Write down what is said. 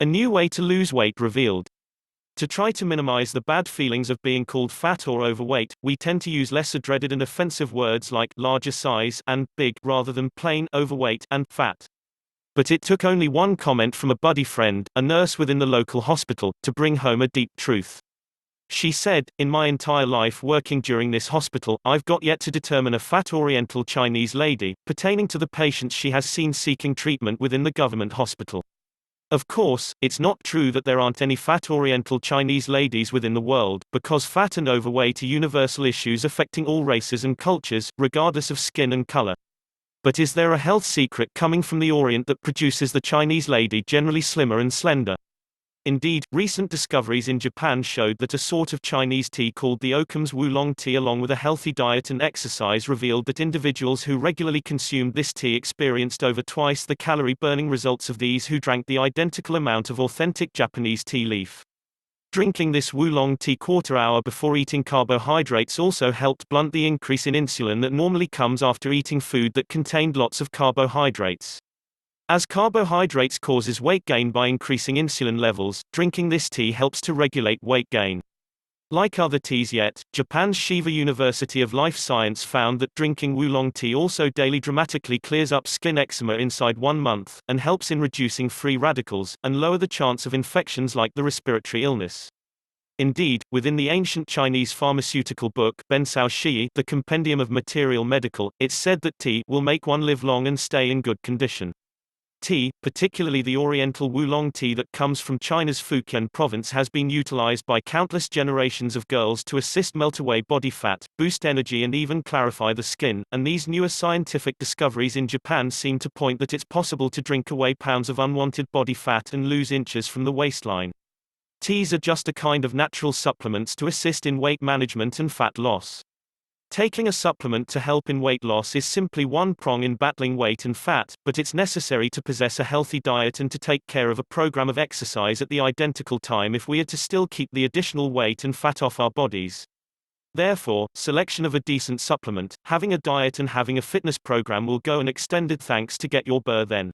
A new way to lose weight revealed. To try to minimize the bad feelings of being called fat or overweight, we tend to use lesser dreaded and offensive words like larger size and big rather than plain overweight and fat. But it took only one comment from a buddy friend, a nurse within the local hospital, to bring home a deep truth. She said, "In my entire life working during this hospital, I've got yet to determine a fat Oriental Chinese lady," pertaining to the patients she has seen seeking treatment within the government hospital. Of course, it's not true that there aren't any fat Oriental Chinese ladies within the world, because fat and overweight are universal issues affecting all races and cultures, regardless of skin and color. But is there a health secret coming from the Orient that produces the Chinese lady generally slimmer and slender? Indeed, recent discoveries in Japan showed that a sort of Chinese tea called the Occam's Oolong tea along with a healthy diet and exercise revealed that individuals who regularly consumed this tea experienced over twice the calorie-burning results of these who drank the identical amount of authentic Japanese tea leaf. Drinking this Oolong tea quarter hour before eating carbohydrates also helped blunt the increase in insulin that normally comes after eating food that contained lots of carbohydrates. As carbohydrates causes weight gain by increasing insulin levels, drinking this tea helps to regulate weight gain. Like other teas yet, Japan's Shiva University of Life Science found that drinking Oolong tea also daily dramatically clears up skin eczema inside 1 month, and helps in reducing free radicals, and lower the chance of infections like the respiratory illness. Indeed, within the ancient Chinese pharmaceutical book, Bensao Shi, the Compendium of Material Medical, it's said that tea will make one live long and stay in good condition. Tea, particularly the Oriental Oolong tea that comes from China's Fujian province, has been utilized by countless generations of girls to assist melt away body fat, boost energy and even clarify the skin, and these newer scientific discoveries in Japan seem to point that it's possible to drink away pounds of unwanted body fat and lose inches from the waistline. Teas are just a kind of natural supplements to assist in weight management and fat loss. Taking a supplement to help in weight loss is simply one prong in battling weight and fat, but it's necessary to possess a healthy diet and to take care of a program of exercise at the identical time if we are to still keep the additional weight and fat off our bodies. Therefore, selection of a decent supplement, having a diet and having a fitness program will go an extended thanks to get your Pu-erh then.